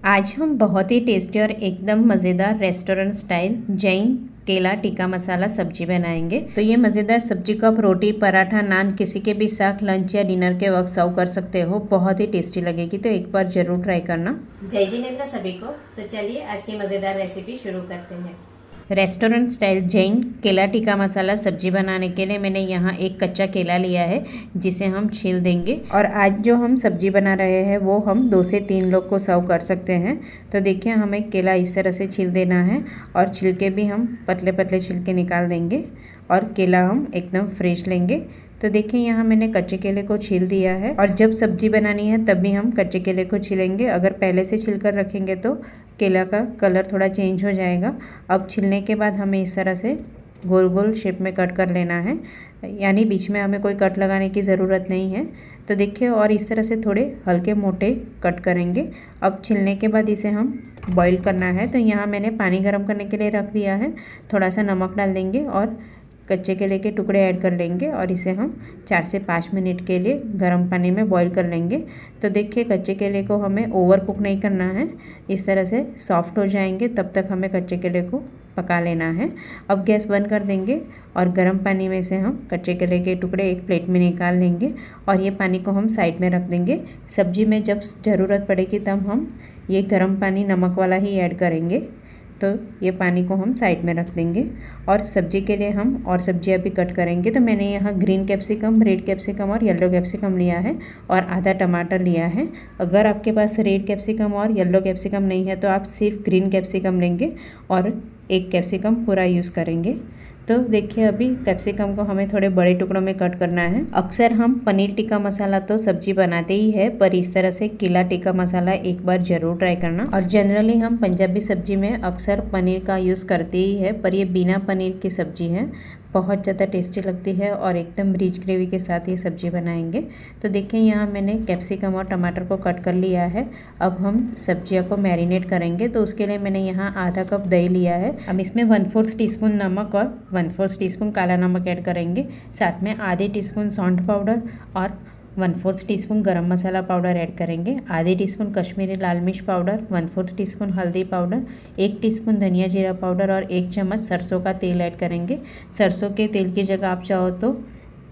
आज हम बहुत ही टेस्टी और एकदम मज़ेदार रेस्टोरेंट स्टाइल जैन केला टिक्का मसाला सब्जी बनाएंगे। तो ये मज़ेदार सब्जी को आप रोटी, पराठा, नान किसी के भी साथ लंच या डिनर के वक्त सर्व कर सकते हो। बहुत ही टेस्टी लगेगी, तो एक बार जरूर ट्राई करना। जय जिनेंद्र सभी को। तो चलिए आज की मज़ेदार रेसिपी शुरू करते हैं। रेस्टोरेंट स्टाइल जैन केला टिक्का मसाला सब्जी बनाने के लिए मैंने यहाँ एक कच्चा केला लिया है, जिसे हम छील देंगे। और आज जो हम सब्जी बना रहे हैं वो हम 2 से 3 लोग को सर्व कर सकते हैं। तो देखिए, हमें केला इस तरह से छील देना है और छिलके भी हम पतले पतले छिलके निकाल देंगे और केला हम एकदम फ्रेश लेंगे। तो देखिए, यहाँ मैंने कच्चे केले को छील दिया है और जब सब्जी बनानी है तब भी हम कच्चे केले को छीलेंगे। अगर पहले से छिल कर रखेंगे तो केला का कलर थोड़ा चेंज हो जाएगा। अब छिलने के बाद हमें इस तरह से गोल गोल शेप में कट कर लेना है, यानी बीच में हमें कोई कट लगाने की ज़रूरत नहीं है। तो देखिए, और इस तरह से थोड़े हल्के मोटे कट करेंगे। अब छिलने के बाद इसे हम बॉईल करना है। तो यहाँ मैंने पानी गर्म करने के लिए रख दिया है। थोड़ा सा नमक डाल देंगे और कच्चे केले के टुकड़े ऐड कर लेंगे और इसे हम 4 से 5 मिनट के लिए गर्म पानी में बॉईल कर लेंगे। तो देखिए, कच्चे केले को हमें ओवर कुक नहीं करना है, इस तरह से सॉफ्ट हो जाएंगे तब तक हमें कच्चे केले को पका लेना है। अब गैस बंद कर देंगे और गर्म पानी में से हम कच्चे केले के टुकड़े एक प्लेट में निकाल लेंगे और ये पानी को हम साइड में रख देंगे। सब्जी में जब ज़रूरत पड़ेगी तब हम ये गर्म पानी नमक वाला ही ऐड करेंगे। तो ये पानी को हम साइड में रख देंगे और सब्जी के लिए हम और सब्जियां भी कट करेंगे। तो मैंने यहाँ ग्रीन कैप्सिकम, रेड कैप्सिकम और येलो कैप्सिकम लिया है और आधा टमाटर लिया है। अगर आपके पास रेड कैप्सिकम और येलो कैप्सिकम नहीं है तो आप सिर्फ ग्रीन कैप्सिकम लेंगे और एक कैप्सिकम पूरा यूज़ करेंगे। तो देखिए, अभी कैप्सिकम को हमें थोड़े बड़े टुकड़ों में कट करना है। अक्सर हम पनीर टिक्का मसाला तो सब्जी बनाते ही है, पर इस तरह से केला टिक्का मसाला एक बार ज़रूर ट्राई करना। और जनरली हम पंजाबी सब्जी में अक्सर पनीर का यूज़ करते ही है, पर ये बिना पनीर की सब्जी है, बहुत ज़्यादा टेस्टी लगती है और एकदम रिच ग्रेवी के साथ ये सब्जी बनाएंगे। तो देखिए, यहाँ मैंने कैप्सिकम और टमाटर को कट कर लिया है। अब हम सब्जियों को मैरिनेट करेंगे। तो उसके लिए मैंने यहाँ आधा कप दही लिया है। हम इसमें 1/4 टीस्पून नमक और 1/4 टीस्पून काला नमक ऐड करेंगे। साथ में आधे टीस्पून सौंठ पाउडर और 1/4 टीस्पून गरम मसाला पाउडर ऐड करेंगे। आधे टीस्पून कश्मीरी लाल मिर्च पाउडर, 1/4 टीस्पून हल्दी पाउडर, 1 टीस्पून धनिया जीरा पाउडर और 1 चम्मच सरसों का तेल ऐड करेंगे। सरसों के तेल की जगह आप चाहो तो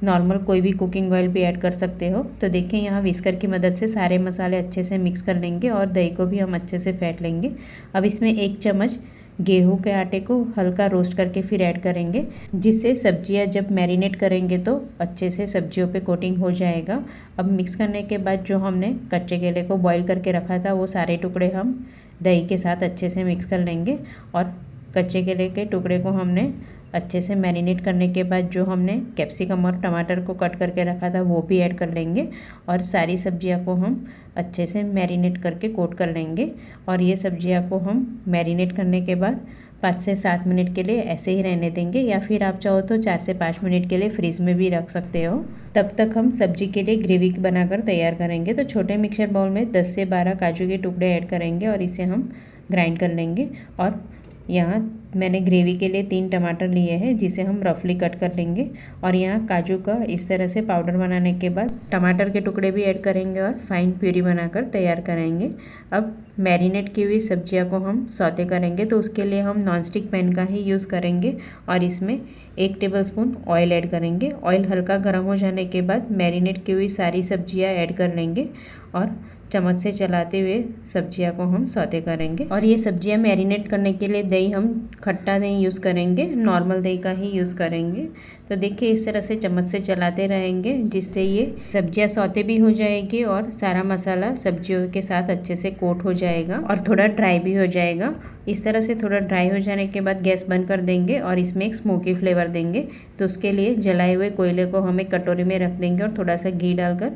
नॉर्मल कोई भी कुकिंग ऑयल भी ऐड कर सकते हो। तो देखिए, यहाँ विस्कर की मदद से सारे मसाले अच्छे से मिक्स कर लेंगे और दही को भी हम अच्छे से फेंट लेंगे। अब इसमें 1 चम्मच गेहूं के आटे को हल्का रोस्ट करके फिर ऐड करेंगे, जिससे सब्जियां जब मैरिनेट करेंगे तो अच्छे से सब्जियों पे कोटिंग हो जाएगा। अब मिक्स करने के बाद जो हमने कच्चे केले को बॉईल करके रखा था वो सारे टुकड़े हम दही के साथ अच्छे से मिक्स कर लेंगे और कच्चे केले के टुकड़े को हमने अच्छे से मैरिनेट करने के बाद जो हमने कैप्सिकम और टमाटर को कट करके रखा था वो भी ऐड कर लेंगे और सारी सब्जियां को हम अच्छे से मैरिनेट करके कोट कर लेंगे। और ये सब्जियां को हम मैरिनेट करने के बाद 5 से 7 मिनट के लिए ऐसे ही रहने देंगे, या फिर आप चाहो तो 4 से 5 मिनट के लिए फ्रीज में भी रख सकते हो। तब तक हम सब्जी के लिए ग्रेवी बनाकर तैयार करेंगे। तो छोटे मिक्सर बाउल में 10 से 12 काजू के टुकड़े ऐड करेंगे और इसे हम ग्राइंड कर लेंगे। और यहाँ मैंने ग्रेवी के लिए 3 टमाटर लिए हैं, जिसे हम रफली कट कर लेंगे। और यहाँ काजू का इस तरह से पाउडर बनाने के बाद टमाटर के टुकड़े भी ऐड करेंगे और फाइन प्यूरी बनाकर तैयार करेंगे। अब मैरिनेट की हुई सब्जियां को हम सौते करेंगे। तो उसके लिए हम नॉनस्टिक पैन का ही यूज़ करेंगे और इसमें 1 टेबलस्पून ऑयल ऐड करेंगे। ऑयल हल्का गर्म हो जाने के बाद मैरिनेट की हुई सारी सब्जियाँ ऐड कर लेंगे और चम्मच से चलाते हुए सब्जियां को हम सौते करेंगे। और ये सब्जियां मैरिनेट करने के लिए दही हम खट्टा दही यूज़ करेंगे, नॉर्मल दही का ही यूज़ करेंगे। तो देखिए, इस तरह से चम्मच से चलाते रहेंगे, जिससे ये सब्जियां सौते भी हो जाएगी और सारा मसाला सब्जियों के साथ अच्छे से कोट हो जाएगा और थोड़ा ड्राई भी हो जाएगा। इस तरह से थोड़ा ड्राई हो जाने के बाद गैस बंद कर देंगे और इसमें एक स्मोकी फ्लेवर देंगे। तो उसके लिए जलाए हुए कोयले को हम एक कटोरी में रख देंगे और थोड़ा सा घी डालकर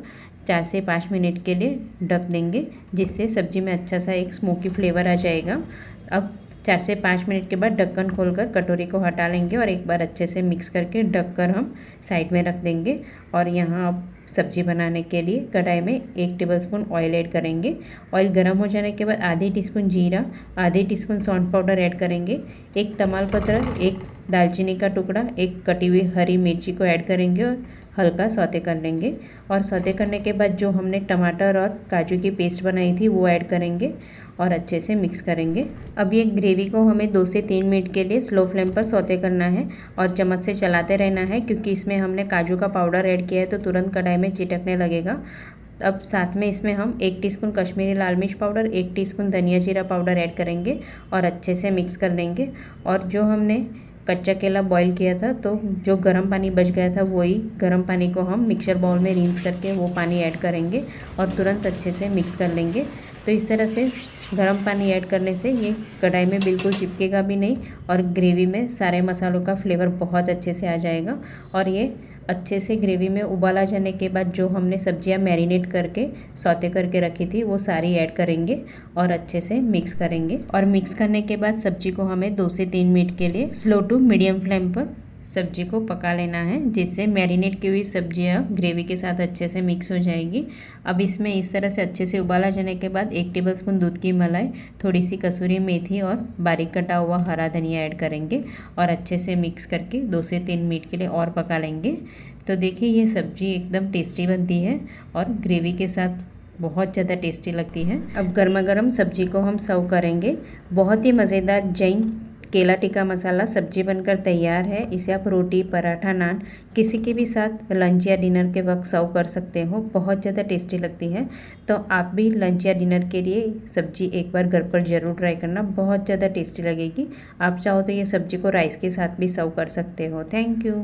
4 से 5 मिनट के लिए ढक देंगे, जिससे सब्जी में अच्छा सा एक स्मोकी फ्लेवर आ जाएगा। अब 4 से 5 मिनट के बाद ढक्कन खोलकर कटोरी को हटा लेंगे और एक बार अच्छे से मिक्स करके ढककर हम साइड में रख देंगे। और यहाँ अब सब्जी बनाने के लिए कढ़ाई में 1 टेबलस्पून ऑयल ऐड करेंगे। ऑयल गर्म हो जाने के बाद आधे टीस्पून जीरा, आधे टीस्पून सौंठ पाउडर ऐड करेंगे। 1 तमालपत्र, 1 दालचीनी का टुकड़ा, 1 कटी हुई हरी मिर्ची को ऐड करेंगे और हल्का सौते कर लेंगे। और सौते करने के बाद जो हमने टमाटर और काजू की पेस्ट बनाई थी वो ऐड करेंगे और अच्छे से मिक्स करेंगे। अब ये ग्रेवी को हमें 2 से 3 मिनट के लिए स्लो फ्लेम पर सौते करना है और चम्मच से चलाते रहना है, क्योंकि इसमें हमने काजू का पाउडर ऐड किया है तो तुरंत कढ़ाई में चिटकने लगेगा। अब साथ में इसमें हम 1 टीस्पून कश्मीरी लाल मिर्च पाउडर, 1 टीस्पून धनिया जीरा पाउडर ऐड करेंगे और अच्छे से मिक्स कर लेंगे। और जो हमने कच्चा केला बॉईल किया था तो जो गर्म पानी बच गया था वही गर्म पानी को हम मिक्सर बाउल में रिंस करके वो पानी ऐड करेंगे और तुरंत अच्छे से मिक्स कर लेंगे। तो इस तरह से गर्म पानी ऐड करने से ये कढ़ाई में बिल्कुल चिपकेगा भी नहीं और ग्रेवी में सारे मसालों का फ्लेवर बहुत अच्छे से आ जाएगा। और ये अच्छे से ग्रेवी में उबाला जाने के बाद जो हमने सब्जियां मैरिनेट करके सौते करके रखी थी वो सारी ऐड करेंगे और अच्छे से मिक्स करेंगे। और मिक्स करने के बाद सब्जी को हमें 2 से 3 मिनट के लिए स्लो टू मीडियम फ्लेम पर सब्जी को पका लेना है, जिससे मैरिनेट की हुई सब्जियां ग्रेवी के साथ अच्छे से मिक्स हो जाएगी। अब इसमें इस तरह से अच्छे से उबाला जाने के बाद 1 टेबलस्पून दूध की मलाई, थोड़ी सी कसूरी मेथी और बारीक कटा हुआ हरा धनिया ऐड करेंगे और अच्छे से मिक्स करके 2 से 3 मिनट के लिए और पका लेंगे। तो देखिए ये सब्जी एकदम टेस्टी बनती है और ग्रेवी के साथ बहुत ज़्यादा टेस्टी लगती है। अब गर्मा गर्म सब्जी को हम सर्व करेंगे। बहुत ही मज़ेदार जैन केला टिक्का मसाला सब्जी बनकर तैयार है। इसे आप रोटी, पराठा, नान किसी के भी साथ लंच या डिनर के वक्त सर्व कर सकते हो। बहुत ज़्यादा टेस्टी लगती है। तो आप भी लंच या डिनर के लिए सब्जी एक बार घर पर ज़रूर ट्राई करना, बहुत ज़्यादा टेस्टी लगेगी। आप चाहो तो ये सब्जी को राइस के साथ भी सर्व कर सकते हो। Thank you.